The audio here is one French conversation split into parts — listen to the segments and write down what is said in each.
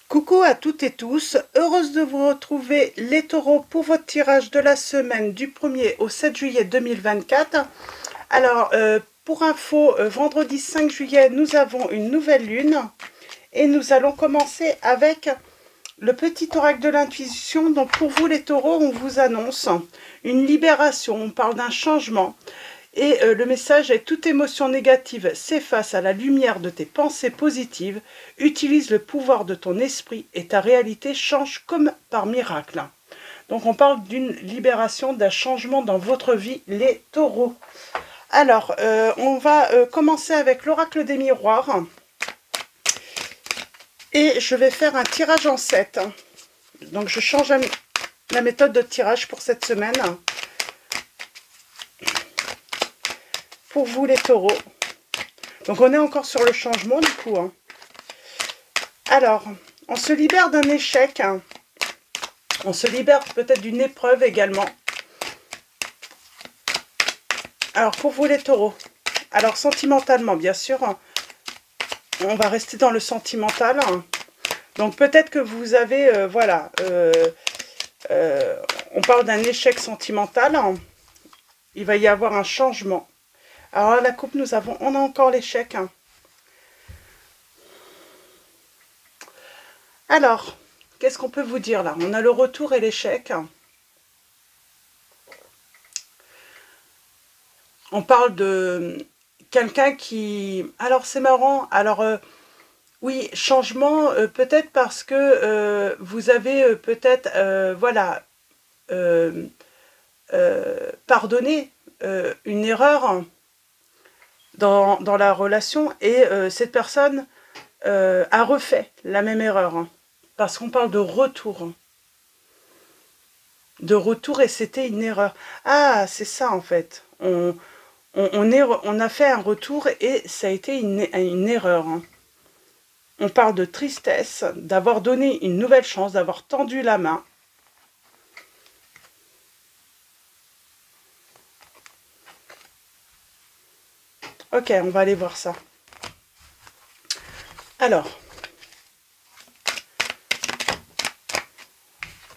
Coucou à toutes et tous, heureuse de vous retrouver les taureaux pour votre tirage de la semaine du 1er au 7 juillet 2024. Alors, pour info, vendredi 5 juillet, nous avons une nouvelle lune et nous allons commencer avec le petit oracle de l'intuition. Donc pour vous les taureaux, on vous annonce une libération, on parle d'un changement. Et le message est: toute émotion négative s'efface à la lumière de tes pensées positives. Utilise le pouvoir de ton esprit et ta réalité change comme par miracle. Donc on parle d'une libération, d'un changement dans votre vie, les taureaux. Alors, on va commencer avec l'oracle des miroirs. Et je vais faire un tirage en 7. Donc je change la méthode de tirage pour cette semaine. Pour vous les taureaux. Donc on est encore sur le changement du coup. Hein. Alors, on se libère d'un échec. Hein. On se libère peut-être d'une épreuve également. Alors pour vous les taureaux. Alors sentimentalement bien sûr. On va rester dans le sentimental. Donc peut-être que vous avez, voilà, on parle d'un échec sentimental. Il va y avoir un changement. Alors à la coupe, on a encore l'échec. Alors, qu'est-ce qu'on peut vous dire là? On a le retour et l'échec. On parle de quelqu'un qui... Alors c'est marrant, alors oui, changement, peut-être parce que vous avez peut-être, voilà, pardonné une erreur dans la relation et cette personne a refait la même erreur. Parce qu'on parle de retour. De retour et c'était une erreur. Ah, c'est ça en fait. On a fait un retour et ça a été une erreur. On parle de tristesse, d'avoir donné une nouvelle chance, d'avoir tendu la main. Ok, on va aller voir ça. Alors,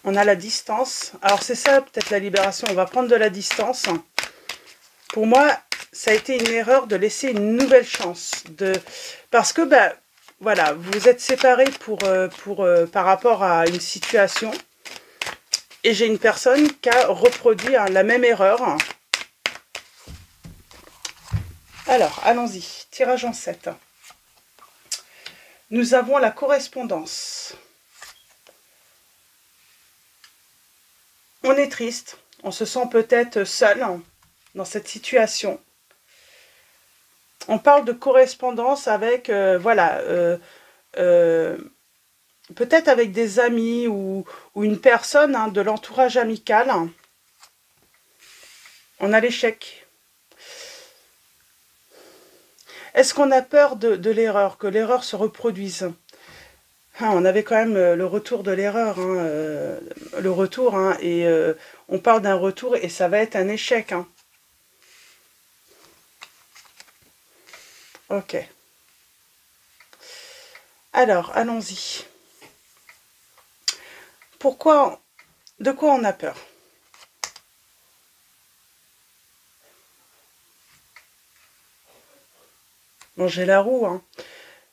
on a la distance. Alors c'est ça peut-être la libération, on va prendre de la distance. Pour moi, ça a été une erreur de laisser une nouvelle chance. Parce que, ben, voilà, vous êtes séparés par rapport à une situation. Et j'ai une personne qui a reproduit la même erreur. Alors, allons-y. Tirage en 7. Nous avons la correspondance. On est triste. On se sent peut-être seul dans cette situation. On parle de correspondance avec, voilà, peut-être avec des amis ou une personne de l'entourage amical. On a l'échec. Est-ce qu'on a peur de l'erreur, que l'erreur se reproduise? On avait quand même le retour de l'erreur, le retour, et on parle d'un retour et ça va être un échec. Ok. Alors, allons-y. De quoi on a peur? Bon, j'ai la roue,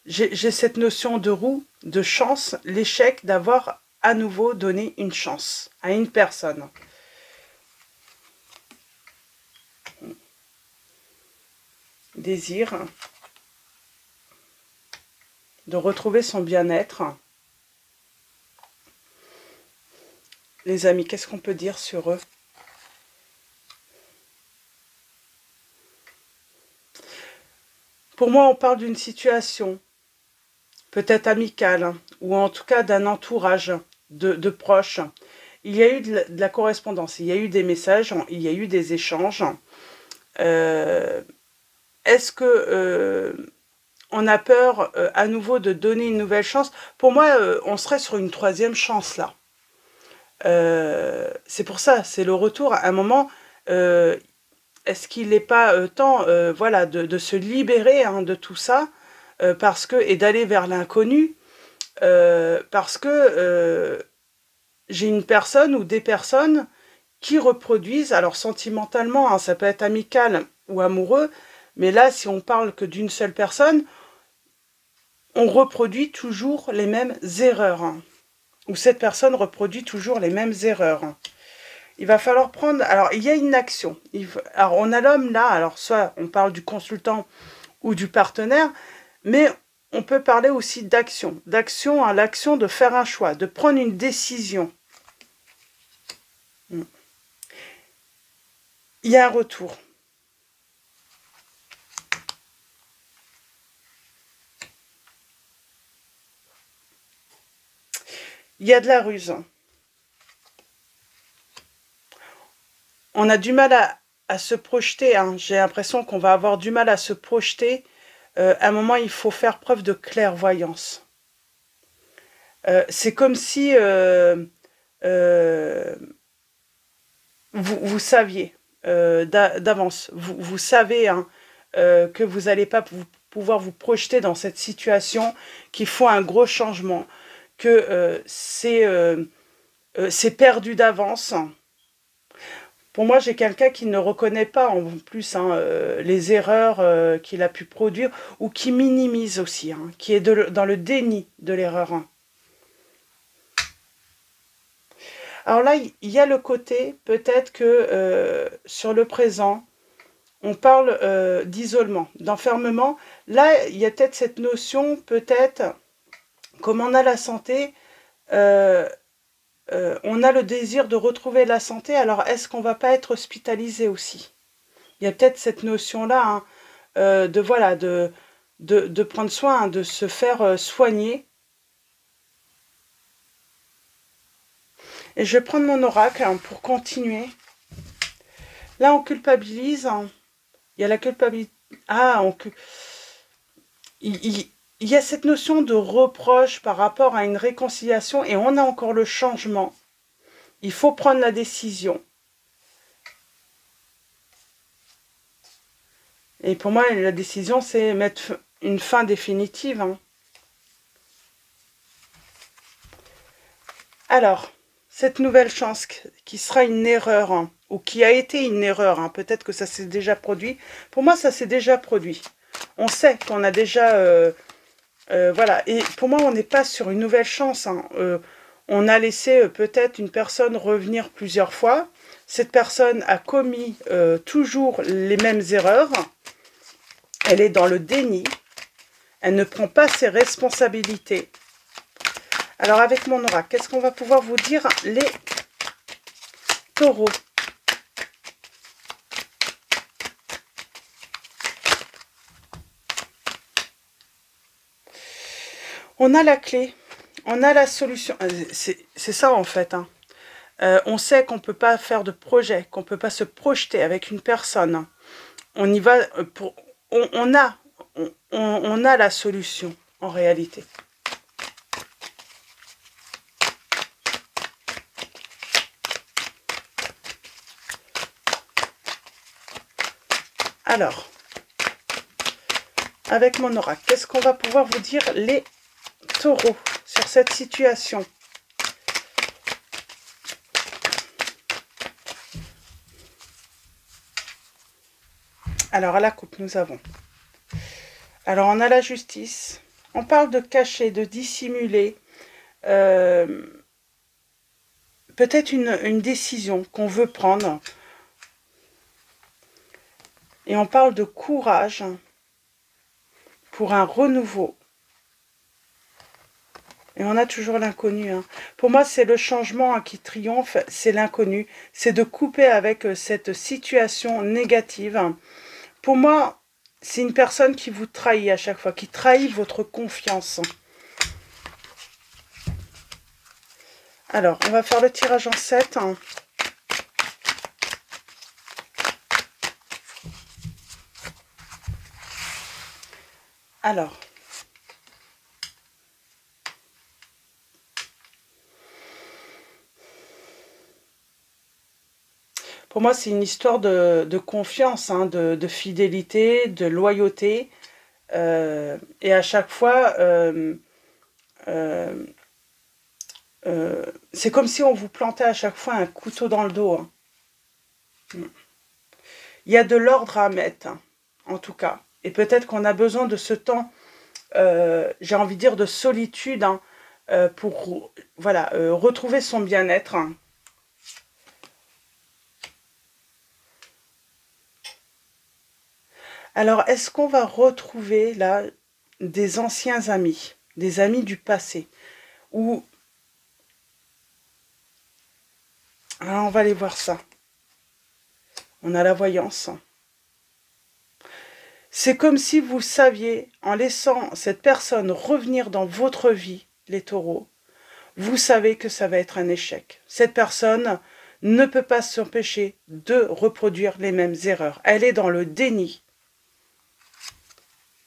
J'ai cette notion de roue, de chance, l'échec d'avoir à nouveau donné une chance à une personne. Désir de retrouver son bien-être. Les amis, qu'est-ce qu'on peut dire sur eux? Pour moi, on parle d'une situation peut-être amicale, ou en tout cas d'un entourage de proches. Il y a eu de la correspondance, il y a eu des messages, il y a eu des échanges. Est-ce que on a peur à nouveau de donner une nouvelle chance? Pour moi, on serait sur une troisième chance là. C'est pour ça, c'est le retour. À un moment, est-ce qu'il n'est pas temps, voilà, de se libérer de tout ça, parce que et d'aller vers l'inconnu, parce que j'ai une personne ou des personnes qui reproduisent, alors sentimentalement, hein, ça peut être amical ou amoureux, mais là, si on parle que d'une seule personne, on reproduit toujours les mêmes erreurs, hein, ou cette personne reproduit toujours les mêmes erreurs. Hein. Il va falloir prendre... Alors, il y a une action. Alors, on a l'homme là, alors soit on parle du consultant ou du partenaire, mais on peut parler aussi d'action. D'action à l'action de faire un choix, de prendre une décision. Il y a un retour. Il y a de la ruse. On a du mal à se projeter. Hein. J'ai l'impression qu'on va avoir du mal à se projeter. À un moment, il faut faire preuve de clairvoyance. C'est comme si vous saviez d'avance. Vous savez hein, que vous n'allez pas pouvoir vous projeter dans cette situation, qu'il faut un gros changement, que c'est perdu d'avance. Pour moi, j'ai quelqu'un qui ne reconnaît pas en plus hein, les erreurs qu'il a pu produire ou qui minimise aussi, hein, qui est dans le déni de l'erreur. Hein. Alors là, il y a le côté, peut-être que sur le présent, on parle d'isolement, d'enfermement. Là, il y a peut-être cette notion, peut-être, comme on a la santé, on a le désir de retrouver la santé, alors est-ce qu'on ne va pas être hospitalisé aussi? Il y a peut-être cette notion-là, hein, de, voilà, de prendre soin, hein, de se faire soigner. Et je vais prendre mon oracle hein, pour continuer. Là, on culpabilise. Hein. Il y a la culpabilité. Ah, il y a cette notion de reproche par rapport à une réconciliation et on a encore le changement. Il faut prendre la décision. Et pour moi, la décision, c'est mettre une fin définitive. Hein. Alors, cette nouvelle chance qui sera une erreur, hein, ou qui a été une erreur, hein, peut-être que ça s'est déjà produit. Pour moi, ça s'est déjà produit. On sait qu'on a déjà... voilà, et pour moi, on n'est pas sur une nouvelle chance. Hein. On a laissé peut-être une personne revenir plusieurs fois. Cette personne a commis toujours les mêmes erreurs. Elle est dans le déni. Elle ne prend pas ses responsabilités. Alors, avec mon oracle, qu'est-ce qu'on va pouvoir vous dire, les taureaux? On a la clé, on a la solution. C'est ça, en fait. Hein. On sait qu'on ne peut pas faire de projet, qu'on ne peut pas se projeter avec une personne. On y va pour... On a la solution, en réalité. Alors, avec mon oracle, qu'est-ce qu'on va pouvoir vous dire, les taureaux, sur cette situation? Alors, à la coupe, nous avons... Alors, on a la justice. On parle de cacher, de dissimuler. Peut-être une décision qu'on veut prendre. Et on parle de courage pour un renouveau. Et on a toujours l'inconnu. Hein. Pour moi, c'est le changement hein, qui triomphe, c'est l'inconnu. C'est de couper avec cette situation négative. Pour moi, c'est une personne qui vous trahit à chaque fois, qui trahit votre confiance. Alors, on va faire le tirage en 7. Hein. Alors, pour moi, c'est une histoire de confiance, hein, de fidélité, de loyauté. Et à chaque fois, c'est comme si on vous plantait à chaque fois un couteau dans le dos. Hein. Il y a de l'ordre à mettre, hein, en tout cas. Et peut-être qu'on a besoin de ce temps, j'ai envie de dire, de solitude, hein, pour voilà, retrouver son bien-être. Hein. Alors, est-ce qu'on va retrouver là des anciens amis, des amis du passé, ou alors on va aller voir ça. On a la voyance. C'est comme si vous saviez, en laissant cette personne revenir dans votre vie, les taureaux, vous savez que ça va être un échec. Cette personne ne peut pas s'empêcher de reproduire les mêmes erreurs. Elle est dans le déni.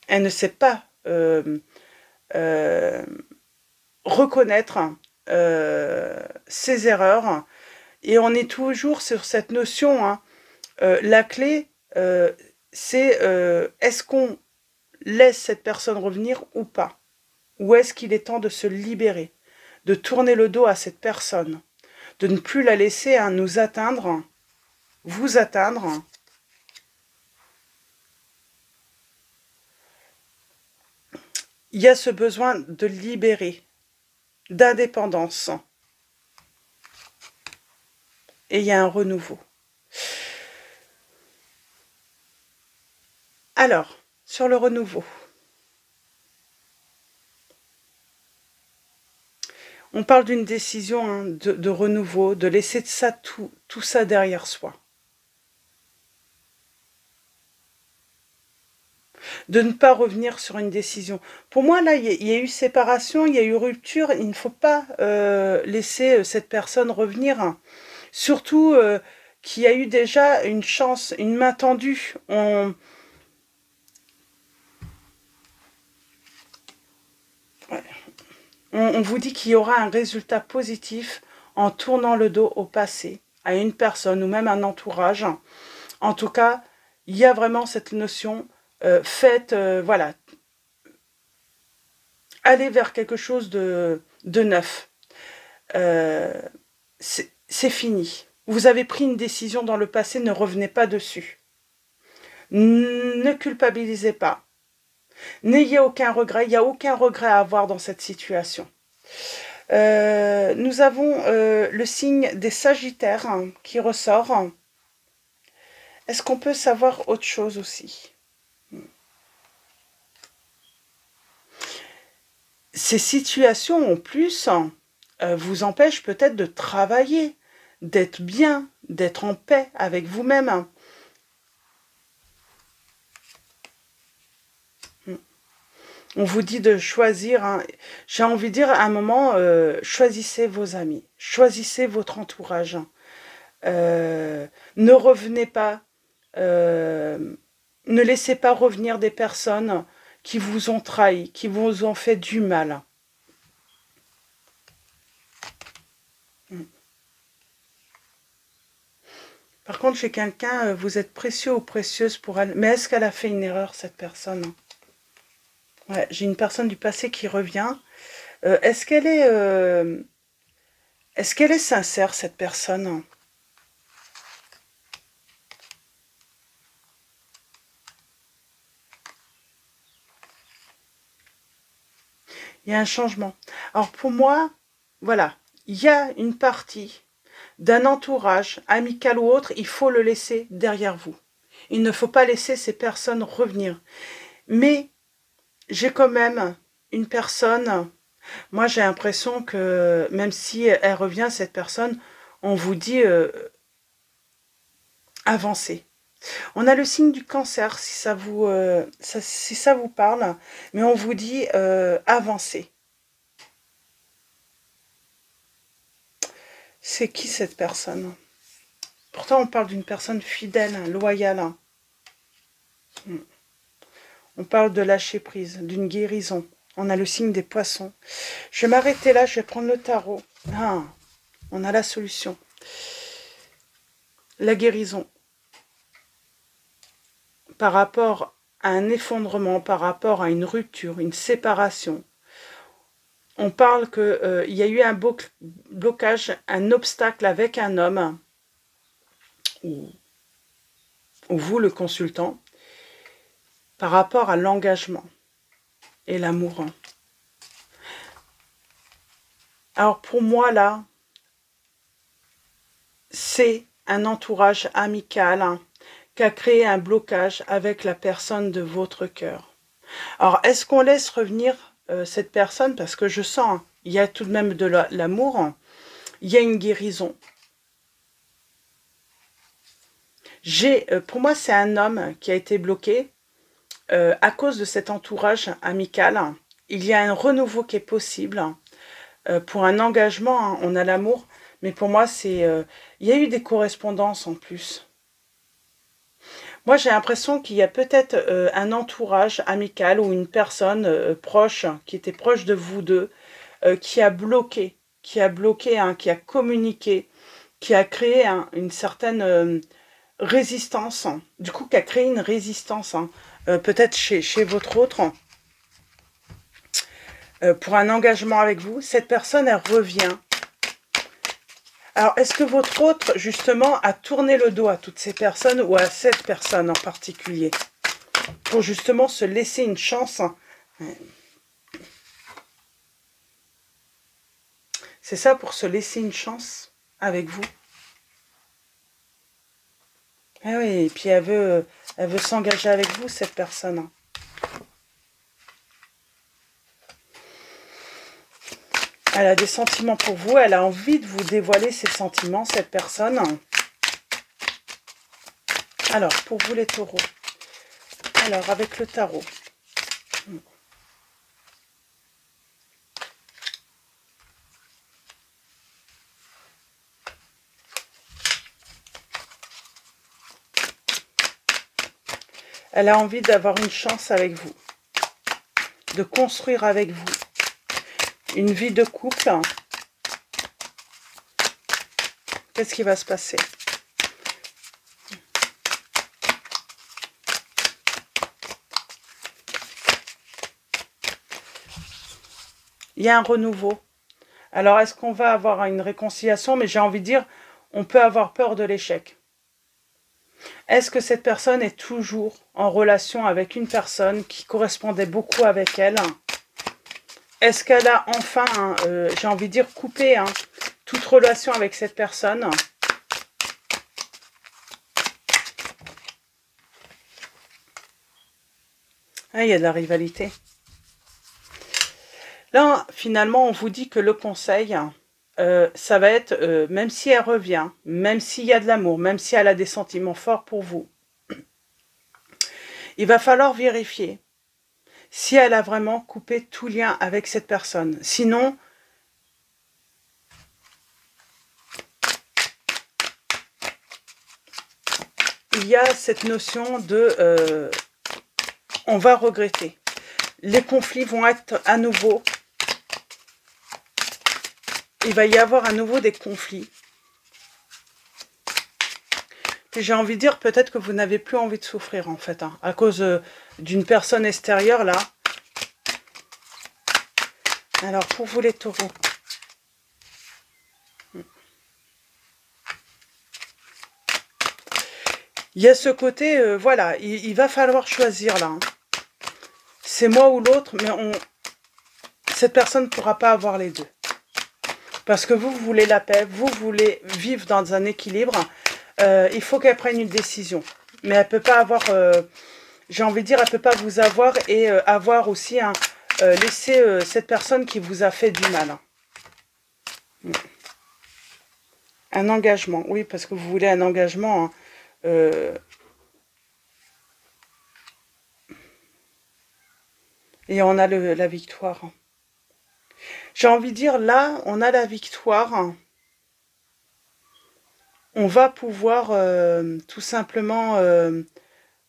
Elle ne sait pas reconnaître ses erreurs. Et on est toujours sur cette notion, hein, la clé, c'est est-ce qu'on laisse cette personne revenir ou pas? Ou est-ce qu'il est temps de se libérer, de tourner le dos à cette personne, de ne plus la laisser nous atteindre, vous atteindre? Il y a ce besoin de libérer, d'indépendance. Et il y a un renouveau. Alors, sur le renouveau, on parle d'une décision, hein, de renouveau, de laisser ça, tout ça derrière soi. De ne pas revenir sur une décision. Pour moi, là, il y a eu séparation, il y a eu rupture. Il ne faut pas laisser cette personne revenir. Hein. Surtout qu'il y a eu déjà une chance, une main tendue. On vous dit qu'il y aura un résultat positif en tournant le dos au passé, à une personne ou même un entourage. En tout cas, il y a vraiment cette notion, faites, voilà, allez vers quelque chose de neuf. C'est fini. Vous avez pris une décision dans le passé, ne revenez pas dessus. Ne culpabilisez pas. N'ayez aucun regret, il n'y a aucun regret à avoir dans cette situation. Nous avons le signe des Sagittaires, hein, qui ressort. Est-ce qu'on peut savoir autre chose aussi? Ces situations, en plus, vous empêchent peut-être de travailler, d'être bien, d'être en paix avec vous-même. On vous dit de choisir, hein. J'ai envie de dire à un moment, choisissez vos amis, choisissez votre entourage. Ne revenez pas, ne laissez pas revenir des personnes qui vous ont trahi, qui vous ont fait du mal. Par contre, chez quelqu'un, vous êtes précieux ou précieuse pour elle. Mais est-ce qu'elle a fait une erreur, cette personne? Ouais, j'ai une personne du passé qui revient. Est-ce qu'elle est sincère, cette personne? Il y a un changement. Alors pour moi, voilà, il y a une partie d'un entourage, amical ou autre, il faut le laisser derrière vous. Il ne faut pas laisser ces personnes revenir. Mais j'ai quand même une personne, moi j'ai l'impression que même si elle revient, cette personne, on vous dit avancez. On a le signe du Cancer, si ça vous parle, mais on vous dit avancez. C'est qui cette personne? Pourtant, on parle d'une personne fidèle, loyale. On parle de lâcher prise, d'une guérison. On a le signe des Poissons. Je vais m'arrêter là, je vais prendre le tarot. Ah, on a la solution. La guérison. Par rapport à un effondrement, par rapport à une rupture, une séparation. on parle qu'il y a eu un blocage, un obstacle avec un homme, ou vous, le consultant, par rapport à l'engagement et l'amour. Alors pour moi, là, c'est un entourage amical qui a créé un blocage avec la personne de votre cœur. Alors, est-ce qu'on laisse revenir cette personne? Parce que je sens, il y a tout de même de l'amour, il y a une guérison. Pour moi, c'est un homme qui a été bloqué à cause de cet entourage amical. Il y a un renouveau qui est possible. Pour un engagement, on a l'amour, mais pour moi, il y a eu des correspondances en plus. Moi, j'ai l'impression qu'il y a peut-être un entourage amical ou une personne proche, qui était proche de vous deux, qui a bloqué, qui a communiqué, qui a créé une certaine résistance, du coup, qui a créé une résistance, peut-être chez votre autre, pour un engagement avec vous. Cette personne, elle revient. Alors, est-ce que votre autre, justement, a tourné le dos à toutes ces personnes ou à cette personne en particulier pour justement se laisser une chance? C'est ça, pour se laisser une chance avec vous. Ah oui, et puis elle veut s'engager avec vous, cette personne. Elle a des sentiments pour vous, elle a envie de vous dévoiler ses sentiments, cette personne. Alors, pour vous les taureaux. Alors, avec le tarot. Elle a envie d'avoir une chance avec vous, de construire avec vous une vie de couple. Qu'est-ce qui va se passer? Il y a un renouveau. Alors, est-ce qu'on va avoir une réconciliation? Mais j'ai envie de dire, on peut avoir peur de l'échec. Est-ce que cette personne est toujours en relation avec une personne qui correspondait beaucoup avec elle? Est-ce qu'elle a enfin, j'ai envie de dire, coupé toute relation avec cette personne? Ah, il y a de la rivalité. Là, finalement, on vous dit que le conseil, ça va être, même si elle revient, même s'il y a de l'amour, même si elle a des sentiments forts pour vous, il va falloir vérifier si elle a vraiment coupé tout lien avec cette personne. Sinon, il y a cette notion de on va regretter. Les conflits vont être à nouveau. Il va y avoir à nouveau des conflits. J'ai envie de dire, peut-être que vous n'avez plus envie de souffrir, en fait, à cause d'une personne extérieure, là. Alors, pour vous, les taureaux. Il y a ce côté, voilà, il va falloir choisir, là. C'est moi ou l'autre, mais cette personne ne pourra pas avoir les deux. Parce que vous voulez la paix, vous voulez vivre dans un équilibre. Il faut qu'elle prenne une décision. Mais elle ne peut pas avoir, j'ai envie de dire, elle ne peut pas vous avoir et avoir aussi laisser cette personne qui vous a fait du mal. Un engagement, oui, parce que vous voulez un engagement. Et on a la victoire. J'ai envie de dire, là, on a la victoire. On va pouvoir tout simplement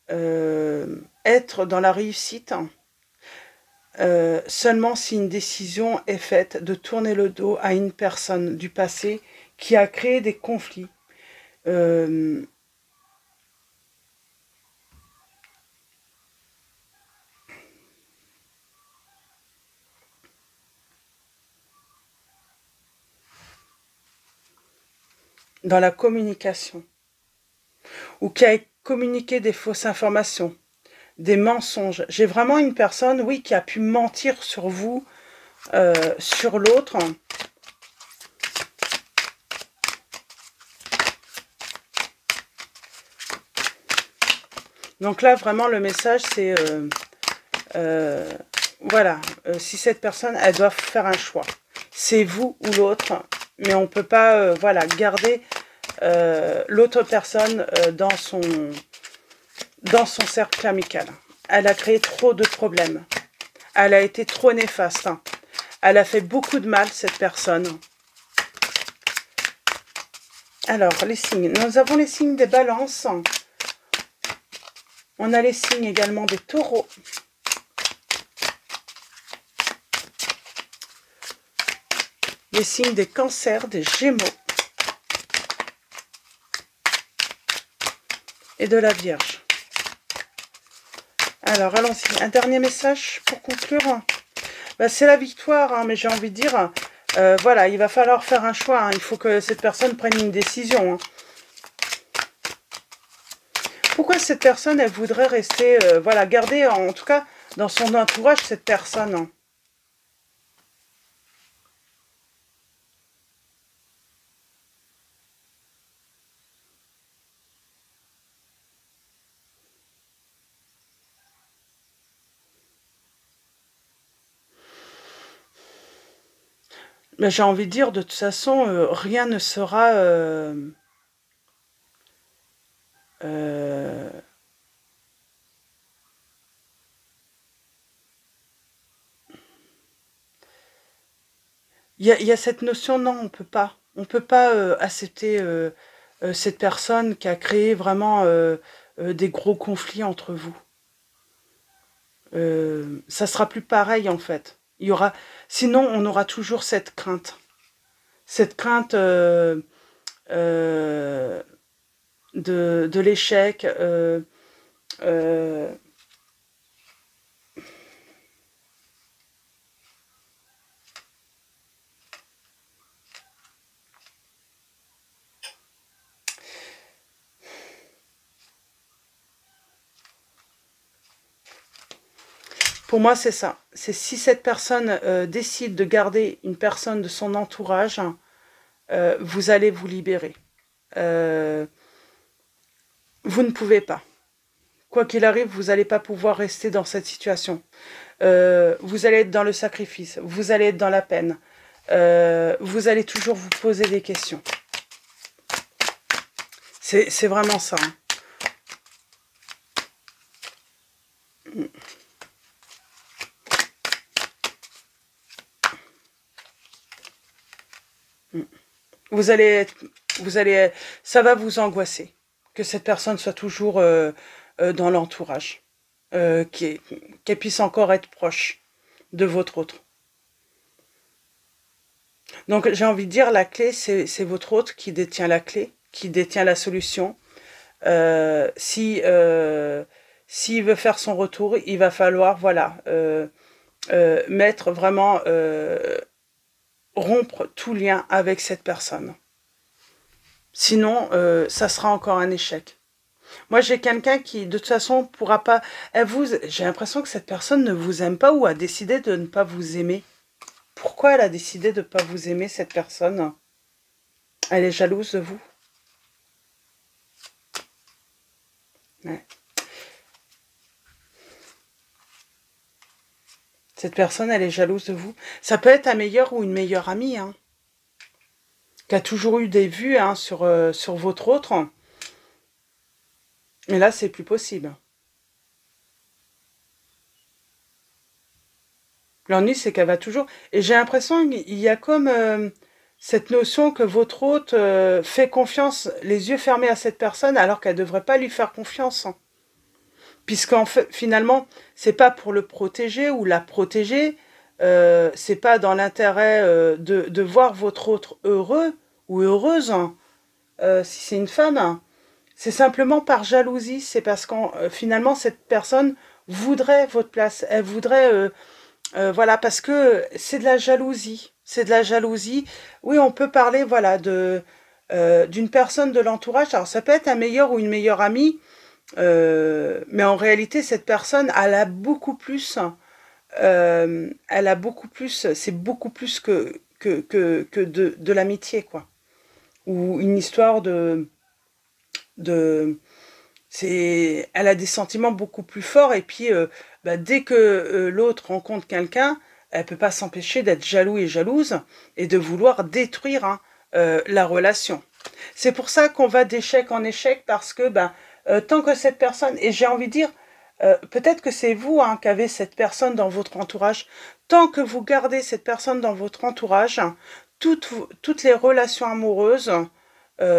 être dans la réussite. Seulement si une décision est faite de tourner le dos à une personne du passé qui a créé des conflits. dans la communication, ou qui a communiqué des fausses informations, des mensonges. J'ai vraiment une personne, oui, qui a pu mentir sur vous, sur l'autre. Donc là, vraiment, le message, c'est... voilà, si cette personne, elle doit faire un choix. C'est vous ou l'autre, mais on ne peut pas voilà, garder l'autre personne dans son cercle amical. Elle a créé trop de problèmes. Elle a été trop néfaste. Hein. Elle a fait beaucoup de mal, cette personne. Alors, les signes. Nous avons les signes des balances. On a les signes également des taureaux. Les signes des cancers, des gémeaux. Et de la Vierge. Alors, allons-y. Un dernier message pour conclure. Ben, c'est la victoire, hein, mais j'ai envie de dire, voilà, il va falloir faire un choix. Hein. Il faut que cette personne prenne une décision. Hein. Pourquoi cette personne, elle voudrait rester, voilà, garder, en tout cas, dans son entourage, cette personne hein. Ben, j'ai envie de dire, de toute façon, rien ne sera... Il y a cette notion, non, on peut pas. On ne peut pas accepter cette personne qui a créé vraiment des gros conflits entre vous. Ça sera plus pareil, en fait. Il y aura, sinon, on aura toujours cette crainte. Cette crainte de l'échec. Pour moi, c'est ça. C'est si cette personne décide de garder une personne de son entourage, vous allez vous libérer. Vous ne pouvez pas. Quoi qu'il arrive, vous n'allez pas pouvoir rester dans cette situation. Vous allez être dans le sacrifice, vous allez être dans la peine. Vous allez toujours vous poser des questions. C'est vraiment ça. Hein. Ça va vous angoisser que cette personne soit toujours dans l'entourage, qu'elle puisse encore être proche de votre autre. Donc j'ai envie de dire, la clé, c'est votre autre qui détient la clé, qui détient la solution. S'il veut faire son retour, il va falloir, voilà, mettre vraiment... rompre tout lien avec cette personne. Sinon, ça sera encore un échec. Moi, j'ai quelqu'un qui, de toute façon, pourra pas... J'ai l'impression que cette personne ne vous aime pas ou a décidé de ne pas vous aimer. Pourquoi elle a décidé de ne pas vous aimer, cette personne? Elle est jalouse de vous. Ouais. Cette personne, elle est jalouse de vous. Ça peut être un meilleur ou une meilleure amie, hein, qui a toujours eu des vues hein, sur votre autre. Mais là, c'est plus possible. L'ennui, c'est qu'elle va toujours... Et j'ai l'impression qu'il y a comme cette notion que votre hôte fait confiance, les yeux fermés à cette personne, alors qu'elle ne devrait pas lui faire confiance. Hein. Puisqu'en fait, finalement, c'est pas pour le protéger ou la protéger, c'est pas dans l'intérêt de voir votre autre heureux ou heureuse, hein, si c'est une femme. Hein. C'est simplement par jalousie, c'est parce que finalement, cette personne voudrait votre place, elle voudrait... voilà, parce que c'est de la jalousie. C'est de la jalousie. Oui, on peut parler, voilà, d'une personne de l'entourage. Alors ça peut être un meilleur ou une meilleure amie, mais en réalité cette personne, elle a beaucoup plus, c'est beaucoup plus que de l'amitié, quoi. Ou une histoire de elle a des sentiments beaucoup plus forts, et puis dès que l'autre rencontre quelqu'un, elle peut pas s'empêcher d'être jaloux et jalouse et de vouloir détruire, hein, la relation. C'est pour ça qu'on va d'échec en échec, parce que tant que cette personne, et j'ai envie de dire, peut-être que c'est vous, hein, qui avez cette personne dans votre entourage, tant que vous gardez cette personne dans votre entourage, toutes les relations amoureuses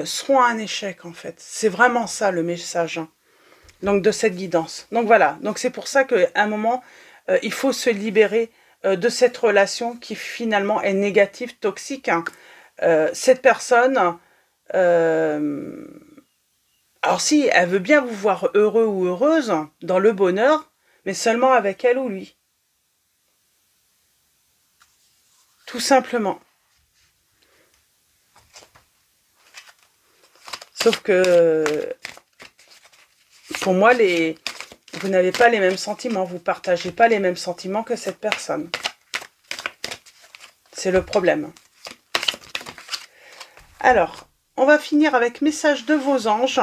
seront un échec, en fait. C'est vraiment ça le message, hein, donc de cette guidance. Donc voilà, donc c'est pour ça qu'à un moment, il faut se libérer de cette relation qui finalement est négative, toxique, hein. Cette personne, alors si elle veut bien vous voir heureux ou heureuse, dans le bonheur, mais seulement avec elle ou lui. Tout simplement. Sauf que, pour moi, vous n'avez pas les mêmes sentiments, vous ne partagez pas les mêmes sentiments que cette personne. C'est le problème. Alors, on va finir avec message de vos anges.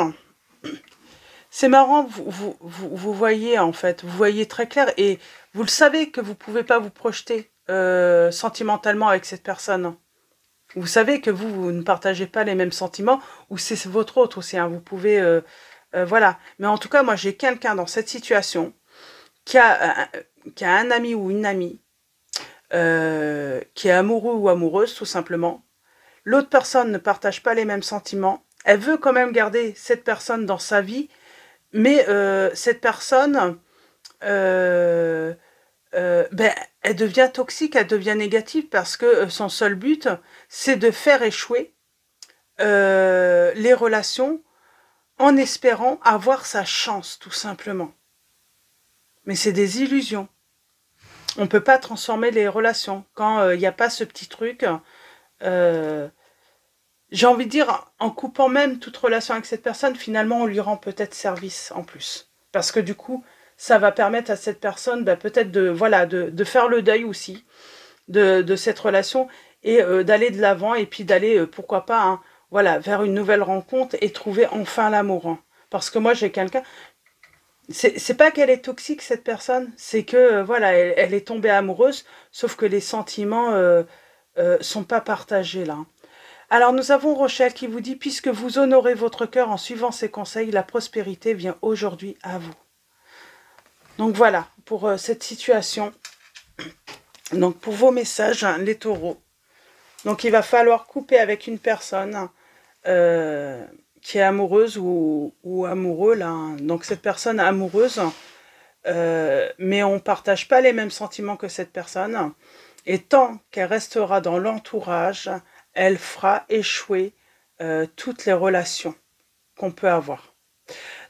C'est marrant, vous voyez, en fait, vous voyez très clair, et vous le savez que vous ne pouvez pas vous projeter sentimentalement avec cette personne. Vous savez que vous ne partagez pas les mêmes sentiments, ou c'est votre autre aussi, hein, vous pouvez... voilà. Mais en tout cas, moi, j'ai quelqu'un dans cette situation qui a un ami ou une amie, qui est amoureux ou amoureuse, tout simplement. L'autre personne ne partage pas les mêmes sentiments. Elle veut quand même garder cette personne dans sa vie, mais cette personne... elle devient toxique, elle devient négative, parce que son seul but, c'est de faire échouer les relations en espérant avoir sa chance, tout simplement. Mais c'est des illusions. On ne peut pas transformer les relations. Quand il n'y a pas ce petit truc, j'ai envie de dire, en coupant même toute relation avec cette personne, finalement, on lui rend peut-être service en plus. Parce que du coup, ça va permettre à cette personne peut-être de faire le deuil aussi de cette relation, et d'aller de l'avant, et puis d'aller, pourquoi pas, hein, voilà, vers une nouvelle rencontre et trouver enfin l'amour. Hein. Parce que moi, j'ai quelqu'un... C'est pas qu'elle est toxique, cette personne, c'est que, voilà, elle est tombée amoureuse, sauf que les sentiments sont pas partagés, là. Alors, nous avons Rochelle qui vous dit « Puisque vous honorez votre cœur en suivant ses conseils, la prospérité vient aujourd'hui à vous. » Donc, voilà, pour cette situation. Donc, pour vos messages, hein, les taureaux. Donc, il va falloir couper avec une personne qui est amoureuse ou amoureux, là. Hein. Donc, cette personne amoureuse, mais on ne partage pas les mêmes sentiments que cette personne. Et tant qu'elle restera dans l'entourage, elle fera échouer toutes les relations qu'on peut avoir.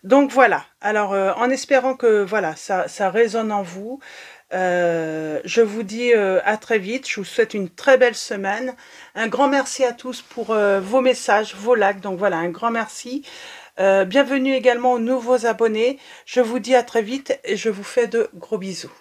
Donc, voilà. Alors, en espérant que voilà, ça résonne en vous, je vous dis à très vite. Je vous souhaite une très belle semaine. Un grand merci à tous pour vos messages, vos likes. Donc voilà, un grand merci. Bienvenue également aux nouveaux abonnés. Je vous dis à très vite et je vous fais de gros bisous.